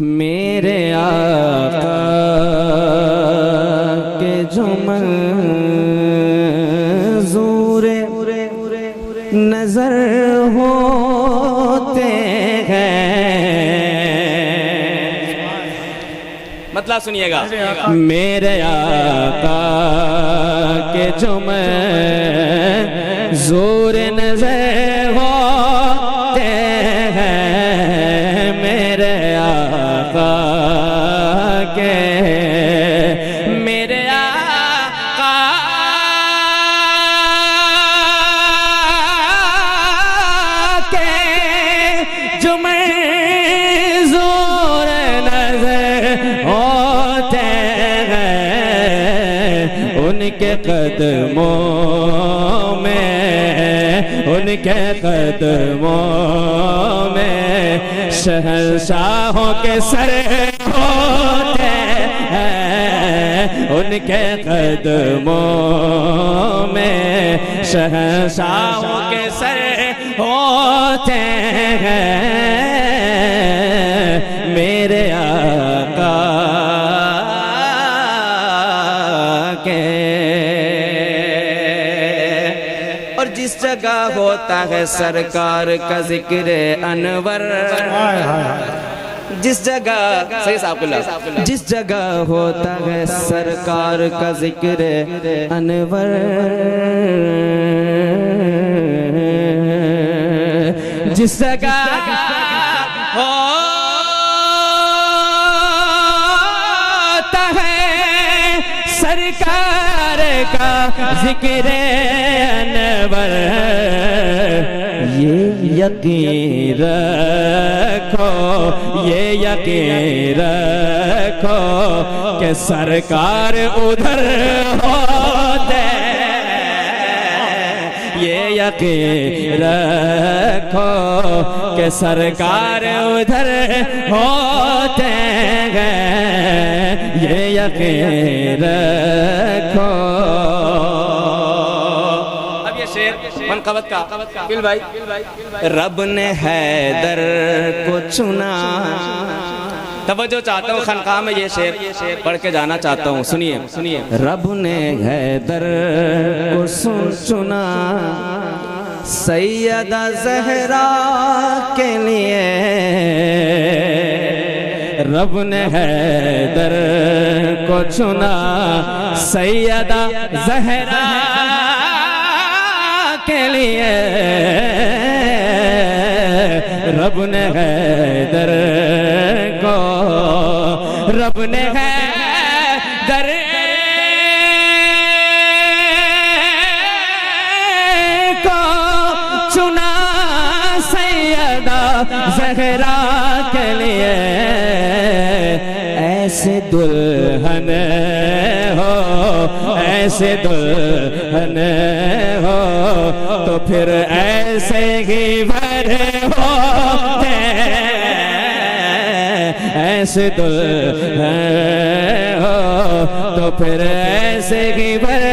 मेरे आका के जो मंज़ूर नजर होते हैं, मतलब सुनिएगा, मेरे आका के जो मंज़ूर नजर होते हैं, मेरे आका के, मेरे आका के जो मंज़ूर नजर होते हैं, उनके कदमों में, उनके कदमों में शहंशाहों के सर होते हैं, उनके कदमों में शहंशाहों के सर होते हैं, मेरे आका के। और जिस जगह होता है सरकार का जिक्र अनवर, जिस जगह, सही साहब, जिस जगह होता है सरकार का जिक्र अनवर, जिस जगह होता है सरकार का जिक्र अनवर, ये यकीन रखो, ये यकीन रखो कि सरकार उधर होते, ये यकीन रखो कि सरकार उधर होते हैं, ये यकीन रखो। मनक़बत का फिल भाई, रब ने हैदर को चुना। तवज्जो चाहता हूँ, खानकाह में ये शेर पढ़ के जाना चाहता हूँ, सुनिए सुनिए। रब ने हैदर को चुना सैयदा ज़हरा के लिए, रब ने हैदर को चुना सैयदा ज़हरा के लिए, रब ने हैदर को, रब ने हैदर को चुना सैयदा ज़हरा के लिए। ऐसे दुल्हन हो, ऐसे दुल्हन हो तो फिर ऐसे ही वर होते, ऐसे दुल्हन हो तो फिर ऐसे ही वर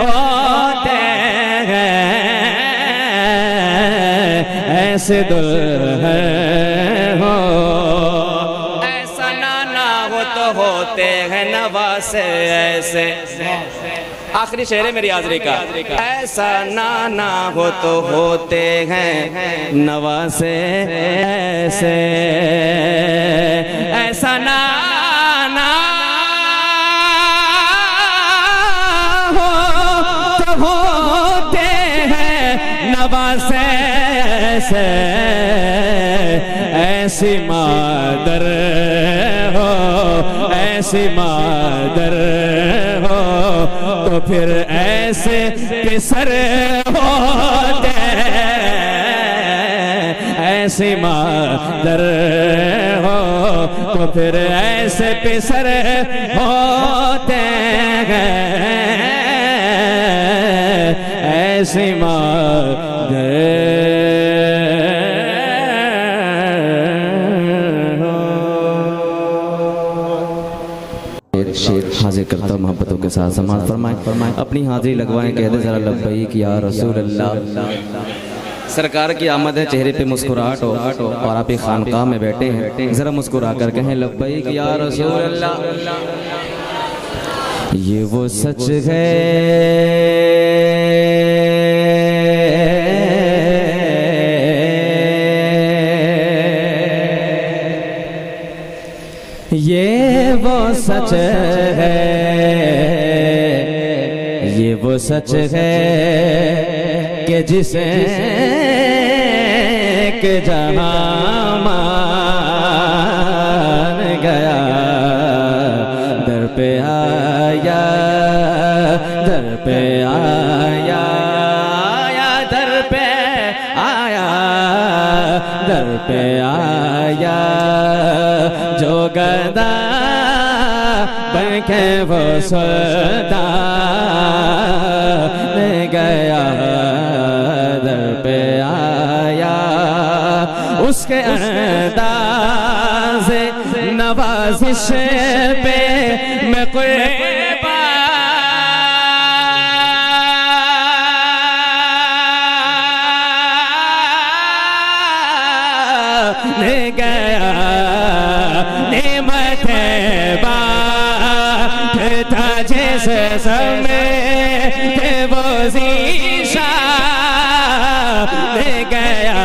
होते हैं, ऐसे दुल्हन हो। ऐसा नाना हो तो होते हैं नवासे ऐसे, आखिरी शेर है मेरी हाज़िरी का। ऐसा नाना हो तो होते हैं नवासे ऐसे, ऐसा नाना हो तो होते हैं नवासे ऐसे, ऐसी मादर हो, ऐसी मादर हो तो फिर ऐसे पिसर होते, ऐसी मादर हो तो फिर ऐसे पिसर होते हैं, ऐसी मादर। शेर हाजिर करता हूँ, मोहब्बतों के साथ समाज फरमाएं, अपनी हाजिरी लगवाएं, कह दे जरा लब्बैक या रसूल अल्लाह। सरकार की आमद है, चेहरे पे मुस्कुराहट हो और आप एक खानकाह में बैठे हैं, जरा मुस्कुरा कर कहें लब्बैक या रसूल अल्लाह। ये वो सच है, ये वो सच है, ये वो सच है कि जिसे के जहां मान गया, दर पे आया, दर पे आया, दर पे आया, दर पे आया, जो गदा बन के वो सुल्तान गया, दर पे आया, उसके अंदाज़े नवाज़िश पे मैं कुर्बान गया, नेमत बांटता जैसे समय वो ज़ीशान गया,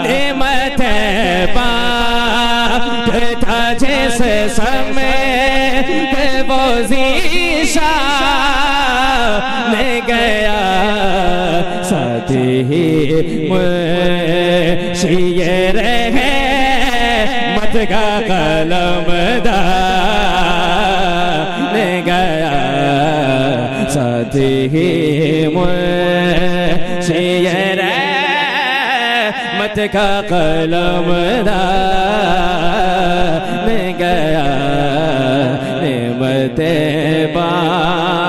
नेमत बांटता जैसे समय वो ज़ीशान गया, साथी ही मुझे रहे मत का कलमदान गया, साथी ही मुझे रहमत का कलमदान गया, नेमत बांटता।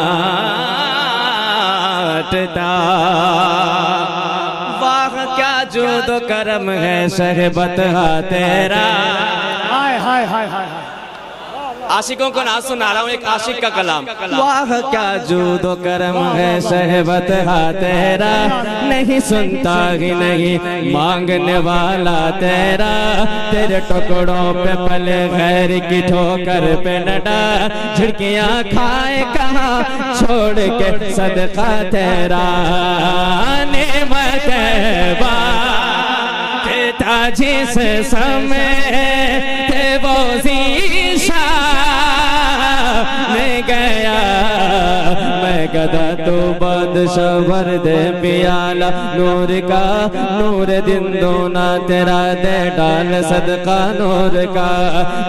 वाह क्या जुद करम है शरबत हा तेरा। हाय हाय हाय हाय। आशिकों को ना सुना रहा हूँ एक आशिक का कलाम। वाह क्या जूदो करम है शहबत हा तेरा, नहीं सुनता ही नहीं मांगने वाला तेरा, तेरे टुकड़ों पे पले गैर की ठोकर पे नडा, झिड़कियाँ खाए कहाँ छोड़ के सदका तेरा, नेमत बांटता जिस समय वो ज़ीशान गया, मैं गदा तो बादशाह वर दे पियाला नूर का, नूर दिन दोना तेरा दे डाल सदका नूर का,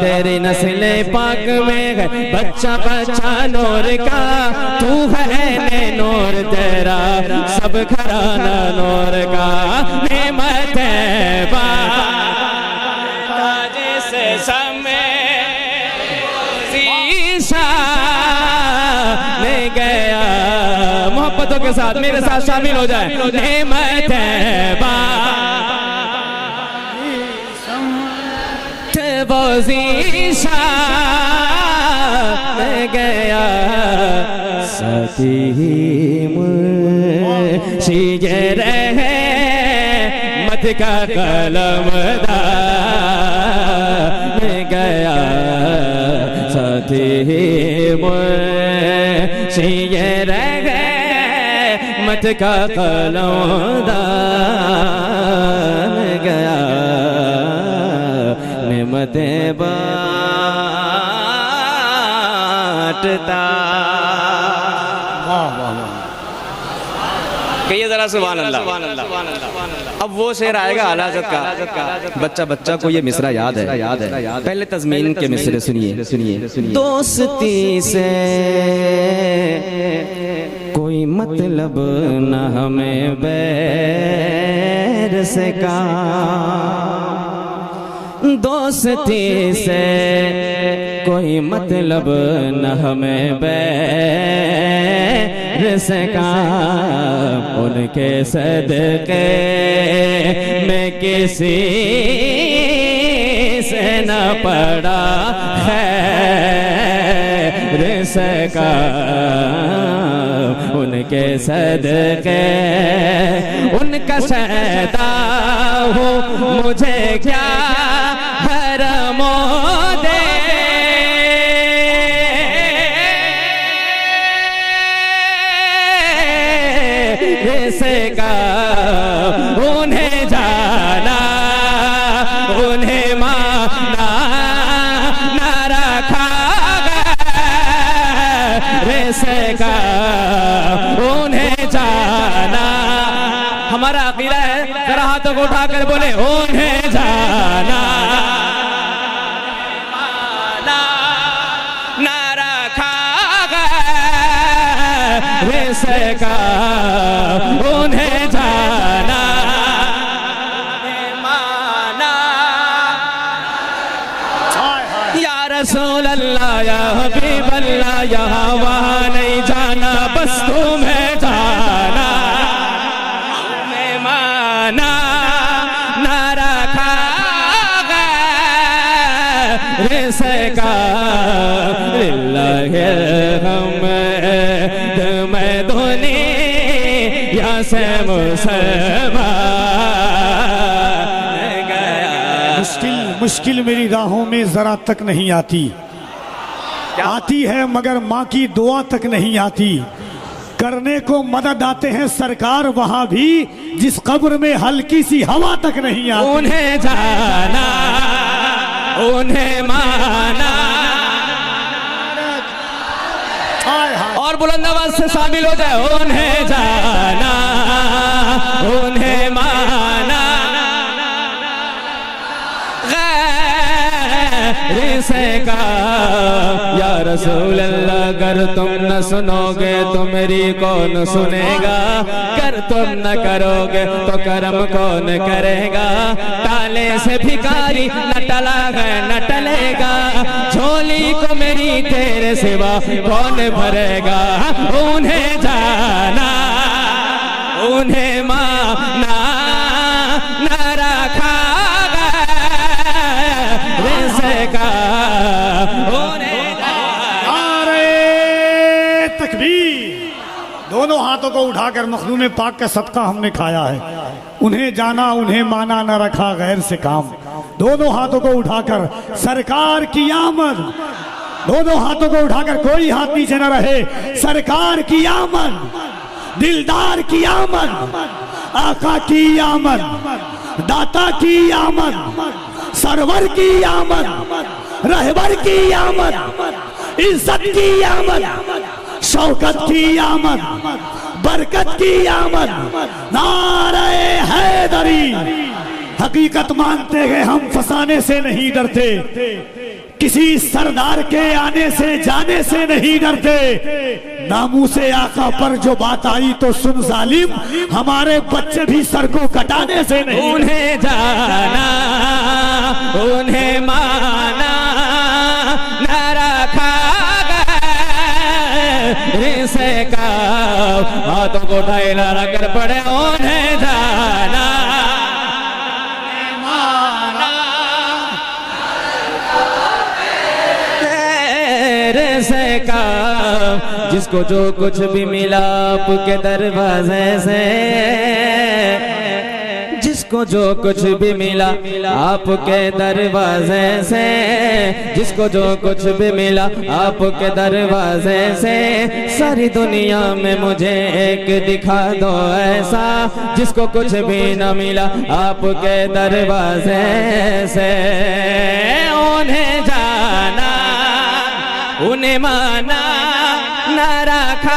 तेरी नस्ले पाक में है बच्चा बच्चा नूर का, तू है ने नूर तेरा सब घराना नूर का, नेमत बांटता जिस समय ज़ीशान गया। मोहब्बतों के साथ मेरे साथ शामिल हो जाए, नेमत बांटता वो ज़ीशान गया, साथी मुझे रहे मत का कलमदान गया, साथी मुझे रहे मत का कलमदान गया, नेमत बांटता। कहिए जरा सुभान अल्लाह। अब वो शेर आएगा आला हज़रत का, बच्चा बच्चा को ये मिसरा याद है। पहले तज़मीन के मिसरे सुनिए। दोस्ती से कोई मतलब न हमें बैर से का, दोस्ती से कोई मतलब न हमें बैर से का, उनके सदके में किसी से न पड़ा खैर सका उनके सदके उनका सदा हो मुझे क्या हरमो दे सका उन्हें जाना उन्हें माना ना रखा रे सका उन्हें जाना। हमारा अकीदा है, जरा हाथों को उठाकर बोले उन्हें जाना ना रखा रे सका उन्हें जाना माना। या रसूल अल्लाह या हबीब अल्लाह यहाँ वहाँ नहीं जाना बस तुम्हें जाना मैं माना ना रखा रे सका लिल्लाहि हम्द मैं दुनिया से मुसलमान गया। मुश्किल मेरी राहों में जरा तक नहीं आती, आती है मगर माँ की दुआ तक नहीं आती। करने को मदद आते हैं सरकार वहां भी जिस कब्र में हल्की सी हवा तक नहीं आती। उन्हें जाना उन्हें माना और बुलंद आवाज से शामिल हो जाए उन्हें जाना उन्हें माना गैर से का। या रसूल अल्लाह अगर तुम न सुनोगे तो मेरी कौन सुनेगा, कर तुम न करोगे तो करम कौन करेगा। ताले से भिखारी न टला है न टलेगा, झोली को मेरी तेरे सिवा कौन भरेगा। उन्हें जाना उन्हें माना न रखा का तकबीर। दोनों हाथों को उठाकर मखदूम पाक का सदका हमने खाया है। उन्हें जाना उन्हें माना न रखा गैर से काम। दोनों हाथों को उठाकर सरकार की आमद, दोनों हाथों को उठाकर कोई हाथ नीचे न रहे। सरकार की आमद, दिलदार की आमद, आका की आमद, दाता की आमद, सरवर की आमद, रहबर की आमद, इज्जत की आमद, शौकत की आमद, बरकत की आमद। नारे हैदरी। हकीकत मानते हैं हम फसाने से नहीं डरते, किसी सरदार के आने से जाने से नहीं डरते। नामूसे आका पर जो बात आई तो सुन जालिम, हमारे बच्चे भी सर को कटाने से नहीं। उन्हें जाना उन्हें माना न रखा से का। हाथों को उठाए ना रखकर पड़े उन्हें जाना माना से का। जिसको जो कुछ भी मिला आपके दरवाजे से, जिसको जो कुछ भी मिला आपके दरवाजे से, जिसको जो कुछ भी मिला आपके दरवाजे से। सारी दुनिया में मुझे एक दिखा दो ऐसा, जिसको कुछ भी न मिला आपके दरवाजे से। उन्हें जाना उन्हें माना न रखा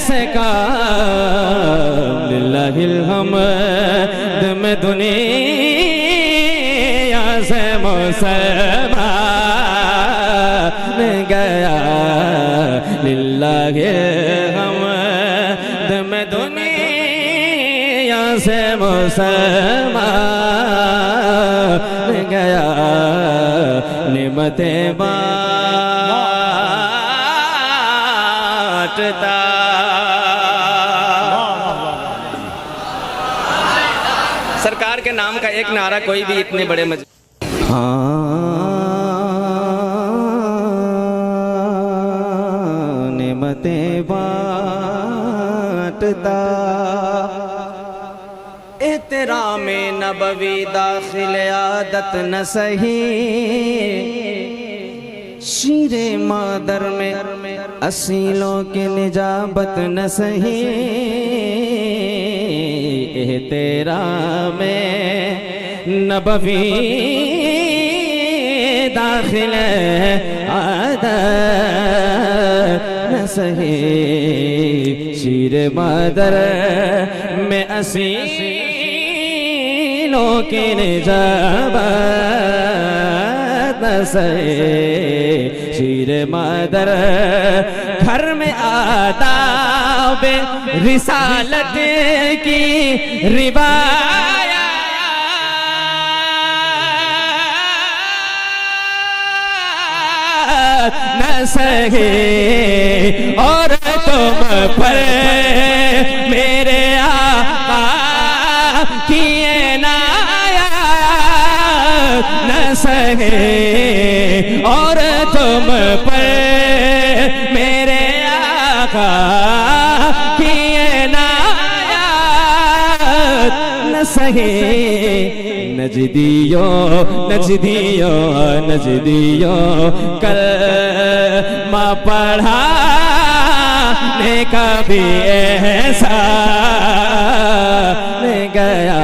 सका। लिल्लाहिल हम्द में दुनिया से मुसलमान गया। लिल्लाहिल हम्द में दुनिया से मुसलमान गया। निमते बाटता सरकार के नाम का एक नारा कोई भी इतने बड़े नेमतें बांटता। एहतराम नबवी दाखिल आदत न सही, शीरे मादर में असीलों के निजाबत न सही। एहतराम नबवी दाखिल आदत न सही, शीरे मादर में असीलों के निजाबत न सही। शीर मादर घर में आदाब रिसालत की रिवायत न सहे, और तुम पर मेरे आका की इनायत न सहे, और तुम पर मेरे आका की इनायत न सहे। नजदियो नजदियो नजदियो कलमा पढ़ाने का भी एहसान गया।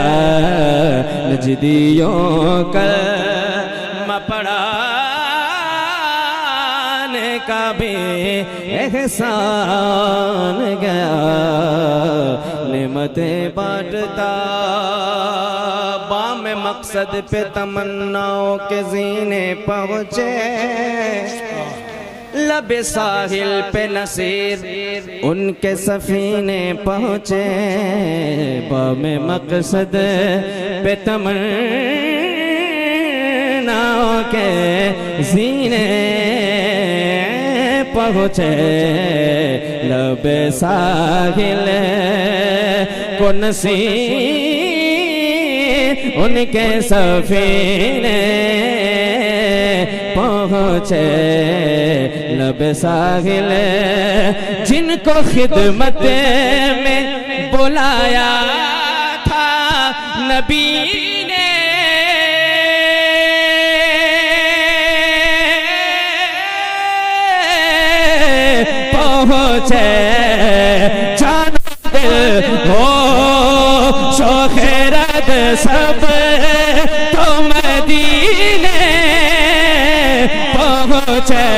नजदियो कलमा पढ़ाने का भी एहसान गया। नेमतें बांटता बाम मकसद पे तमन्नाओं के जीने पहुँचे। लबे साहिल पे नसीर उनके सफीने पहुँचे। बाम मकसद पे तमन्नाओं के जीने पहुँचे। लबे साहिल को नसीर उनके सफीने पहुँचे। लबे साहिल जिनको खिदमत में बुलाया था नबी ने, पहुँचे। जानो दिल हो शोखरद सब तो मदीने पहुँचे।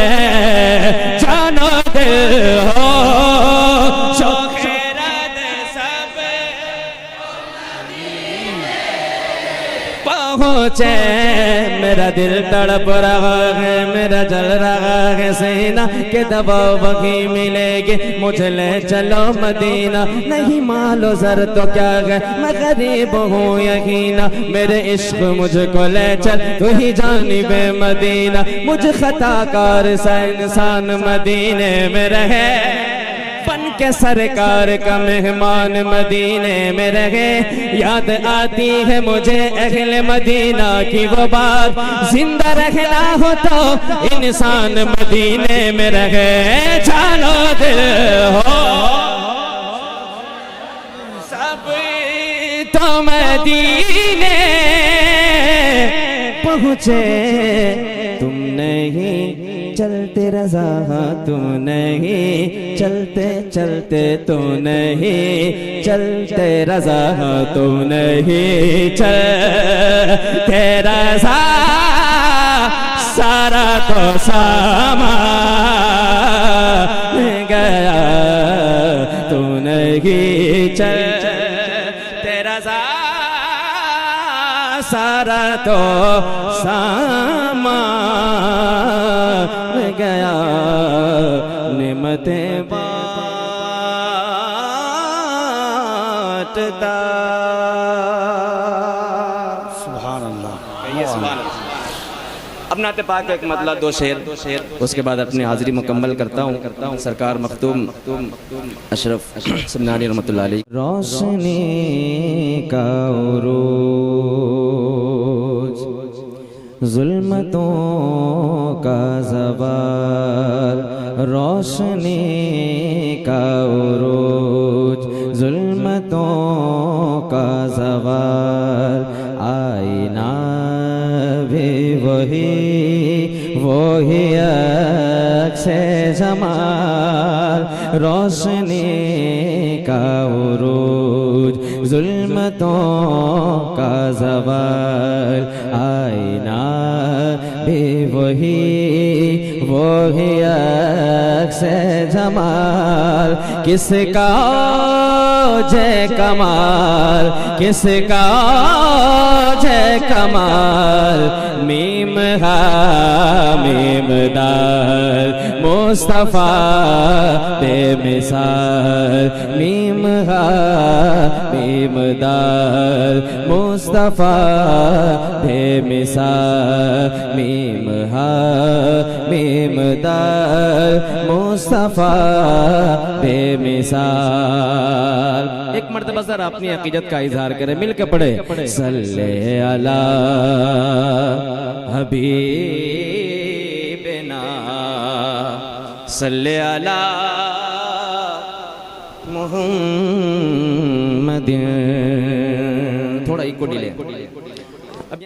जानो दिल हो शोखरद सब पहुँचे। मेरा दिल तड़प रहा है, मेरा जल रहा है सीना के दबाव वही मिलेगी। मुझे ले चलो मदीना, नहीं मालो जर तो क्या है, मैं गरीब हूँ यकीना। मेरे इश्क मुझको ले चल तू ही जानिबे मदीना। मुझे खताकार सा इंसान मदीने में रहे, बन के सरकार का मेहमान मदीने में रहे। याद आती है मुझे अहले मदीना की वो बात, जिंदा रहना हो तो इंसान मदीने में रहे। जानो दिल हो सब तो मदीने पहुँचे। तुम नहीं चलते रज़ा, तुम नहीं चलते चलते, तुम नहीं चलते रज़ा, तुम नहीं चलते रज़ा। सारा तो सामान गया, तुम नहीं चलते रज़ा। सारा तो सामान गया। नेमतें बांटता। सुभान अल्लाह। अब नाते पाक एक मतलब दो शेर, उसके बाद अपनी हाजिरी मुकम्मल करता हूँ। सरकार मखतूम अशरफ समनानी रहमतुल्लाह अलैह। रोशनी का उरूज जुल्मतों का ज़वाल, रोशनी का उरूज, जुल्मतों का ज़वाल, आईना भी वही अक्से जमाल, रोशनी का उरूज, जुल्मतों का ज़वाल, आईना भी वही अक्से जमाल, किसका जय कमाल, किसका जय कमाल, मीम हा मीम दाल, मुस्तफ़ा बेमिसाल, मीम हा मीम दाल, मुस्तफ़ा बेमिसाल, मीम हा मीम दाल, मुस्तफ़ा बेमिसाल। एक मर्तबा सर अपनी अकीदत का इजहार करें, मिल के पढ़े, सल्ले अला हबीबना, सल्ले अला मुहम्मद। थोड़ा इको डिले।